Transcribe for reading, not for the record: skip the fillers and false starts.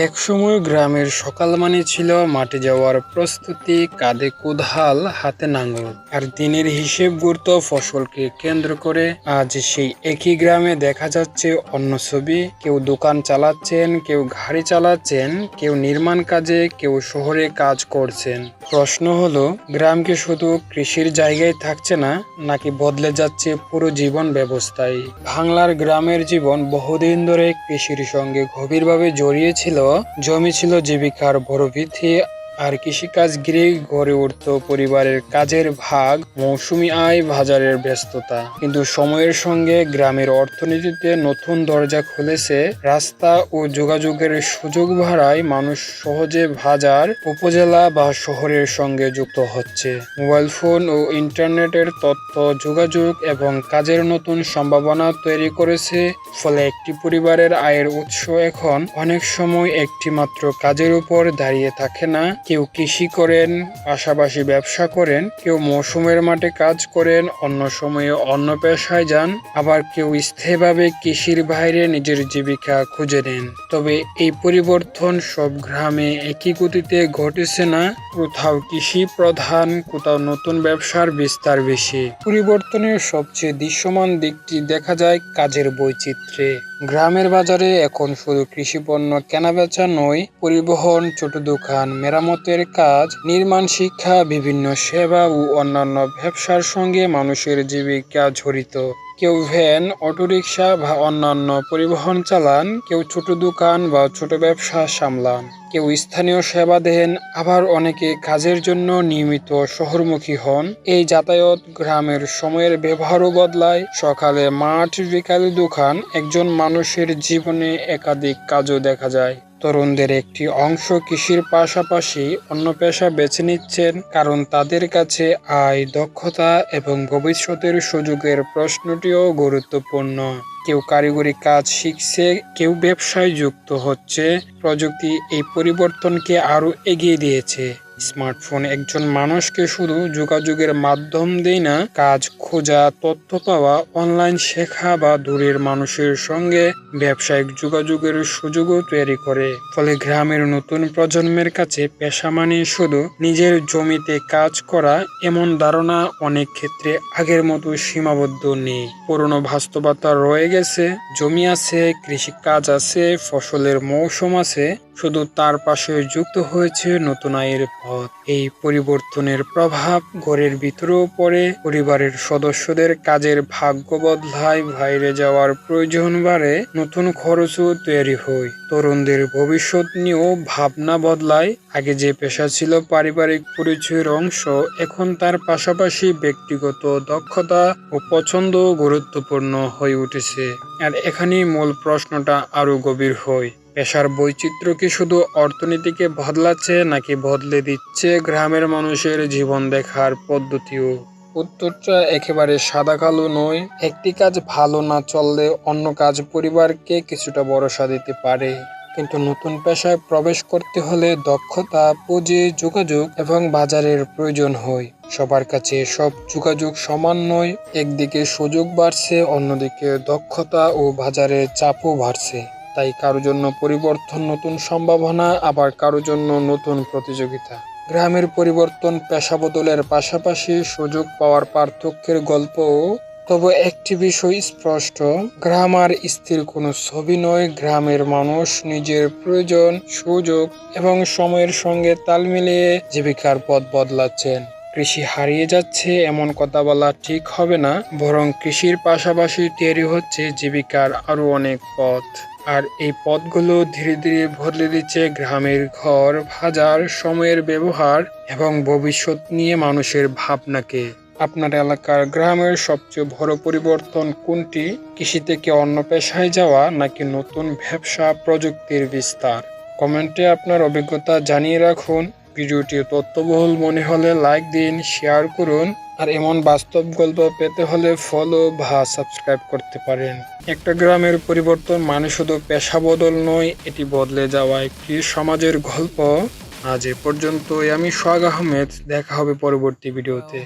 একসময় গ্রামের সকাল মানে ছিল মাঠে যাওয়ার প্রস্তুতি, কাঁধে কোদাল, হাতে লাঙল, আর দিনের হিসেব গুরুত্ব ফসলকে কেন্দ্র করে। আজ সেই একই গ্রামে দেখা যাচ্ছে অন্য ছবি। কেউ দোকান চালাচ্ছেন, কেউ গাড়ি চালাচ্ছেন, কেউ নির্মাণ কাজে, কেউ শহরে কাজ করছেন। প্রশ্ন হলো, গ্রাম কি শুধু কৃষির জায়গায় থাকছে না, নাকি বদলে যাচ্ছে পুরো জীবন ব্যবস্থায়? বাংলার গ্রামের জীবন বহুদিন ধরে কৃষির সঙ্গে গভীরভাবে জড়িয়ে ছিল। জমি ছিল জীবিকার বড় ভিত্তি, আর কৃষিকাজ ঘিরেই গড়ে উঠত পরিবারের কাজের ভাগ, মৌসুমী আয়, বাজারের ব্যস্ততা। কিন্তু সময়ের সঙ্গে গ্রামের অর্থনীতিতে নতুন দরজা খুলেছে। রাস্তা ও যোগাযোগের সুযোগ বাড়ায় মানুষ সহজে বাজার, উপজেলা বা শহরের সঙ্গে যুক্ত হচ্ছে। মোবাইল ফোন ও ইন্টারনেটের তথ্য যোগাযোগ এবং কাজের নতুন সম্ভাবনা তৈরি করেছে। ফলে একটি পরিবারের আয়ের উৎস এখন অনেক সময় একটি মাত্র কাজের উপর দাঁড়িয়ে থাকে না। কেউ কৃষি করেন, পাশাপাশি ব্যবসা করেন, কেউ মৌসুমের মাঠে কাজ করেন, অন্য সময়ে অন্য পেশায় যান, আবার কেউ স্থায়ীভাবে কৃষির বাইরে নিজের জীবিকা খুঁজে নেন। তবে এই পরিবর্তন সব গ্রামে একই গতিতে ঘটেছে না। কোথাও কৃষি প্রধান, কোথাও নতুন ব্যবসার বিস্তার বেশি। পরিবর্তনের সবচেয়ে দৃশ্যমান দিকটি দেখা যায় কাজের বৈচিত্র্যে। গ্রামের বাজারে এখন শুধু কৃষিপণ্য কেনাবেচা নয়, পরিবহন, ছোট দোকান, মেরামতের কাজ, নির্মাণ, শিক্ষা, বিভিন্ন সেবা ও অন্যান্য ব্যবসার সঙ্গে মানুষের জীবিকা জড়িত। কেউ ভ্যান, অটোরিকশা বা অন্যান্য পরিবহন চালান, কেউ ছোট দোকান বা ছোট ব্যবসা সামলান, কেউ স্থানীয় সেবা দেন, আবার অনেকে কাজের জন্য নিয়মিত শহরমুখী হন। এই যাতায়াত গ্রামের সময়ের ব্যবহারও বদলায়। সকালে মাঠ, বিকালে দোকান, একজন মানুষের জীবনে একাধিক কাজও দেখা যায়। তরুণদের একটি অংশ কৃষির পাশাপাশি অন্য পেশা বেছে নিচ্ছেন, কারণ তাদের কাছে আয়, দক্ষতা এবং ভবিষ্যতের সুযোগের প্রশ্নটিও গুরুত্বপূর্ণ। কেউ কারিগরি কাজ শিখছে, কেউ ব্যবসায় যুক্ত হচ্ছে। প্রযুক্তি এই পরিবর্তনকে আরও এগিয়ে দিয়েছে। স্মার্টফোন একজন মানুষকে শুধু যোগাযোগের মাধ্যম দেয় না, কাজ খোঁজা, তথ্য পাওয়া, অনলাইন শেখা বা দূরের মানুষের সঙ্গে ব্যবসায়িক যোগাযোগের সুযোগও তৈরি করে। ফলে গ্রামের নতুন প্রজন্মের কাছে পেশা মানে শুধু নিজের জমিতে কাজ করা, এমন ধারণা অনেক ক্ষেত্রে আগের মতো সীমাবদ্ধ নেই। পুরনো বাস্তবতা রয়ে গেছে। জমি আছে, কৃষি কাজ আছে, ফসলের মৌসুম আছে, শুধু তার পাশে যুক্ত হয়েছে নতুন আয়ের পথ। এই পরিবর্তনের প্রভাব ঘরের ভিতরেও পড়ে। পরিবারের সদস্যদের কাজের ভাগ্য বদলায়, বাইরে যাওয়ার প্রয়োজন বাড়ে, নতুন খরচও তৈরি হয়। তরুণদের ভবিষ্যৎ নিয়েও ভাবনা বদলায়। আগে যে পেশা ছিল পারিবারিক পরিচয়ের অংশ, এখন তার পাশাপাশি ব্যক্তিগত দক্ষতা ও পছন্দ গুরুত্বপূর্ণ হয়ে উঠেছে। আর এখানেই মূল প্রশ্নটা আরো গভীর হয়। পেশার বৈচিত্র্য কি শুধু অর্থনীতিকে বদলাচ্ছে, নাকি বদলে দিচ্ছে গ্রামের মানুষের জীবন দেখার পদ্ধতিও? উত্তরটা একেবারে সাদা কালো নয়। একটি কাজ ভালো না চললে অন্য কাজ পরিবারকে কিছুটা ভরসা দিতে পারে। কিন্তু নতুন পেশায় প্রবেশ করতে হলে দক্ষতা, পুঁজি, যোগাযোগ এবং বাজারের প্রয়োজন হয়। সবার কাছে সব যোগাযোগ সমান নয়। একদিকে সুযোগ বাড়ছে, অন্যদিকে দক্ষতা ও বাজারের চাপও বাড়ছে। তাই কারো জন্য পরিবর্তন নতুন সম্ভাবনা, আবার কারো জন্য নতুন প্রতিযোগিতা। গ্রামের পরিবর্তন পেশা বদলের পাশাপাশি সুযোগ পাওয়ার পার্থক্যের গল্পও। তবে একটি বিষয় স্পষ্ট, গ্রাম আর স্থির কোনো ছবি নয়। গ্রামের মানুষ নিজের প্রয়োজন, সুযোগ এবং সময়ের সঙ্গে তাল মিলিয়ে জীবিকার পথ বদলাচ্ছেন। কৃষি হারিয়ে যাচ্ছে এমন কথা বলা ঠিক হবে না, বরং কৃষির পাশাপাশি তৈরি হচ্ছে জীবিকার আরো অনেক পথ। আর এই পথগুলো ধীরে ধীরে বদলে দিচ্ছে গ্রামের ঘর, বাজার, সময়ের ব্যবহার এবং ভবিষ্যৎ নিয়ে মানুষের ভাবনাকে। আপনার এলাকার গ্রামের সবচেয়ে বড় পরিবর্তন কোনটি? কৃষি থেকে অন্য পেশায় যাওয়া, নাকি নতুন ব্যবসা, প্রযুক্তির বিস্তার? কমেন্টে আপনার অভিজ্ঞতা জানিয়ে রাখুন। ভিডিওটি তথ্যবহুল মনে হলে লাইক দিন, শেয়ার করুন। আর এমন বাস্তব গল্প পেতে হলে ফলো বা সাবস্ক্রাইব করতে পারেন। একটা গ্রামের পরিবর্তন মানে শুধু পেশা বদল নয়, এটি বদলে যাওয়া একটি সমাজের গল্প। আজ এ পর্যন্তই। আমি সোহাগ আহমেদ। দেখা হবে পরবর্তী ভিডিওতে।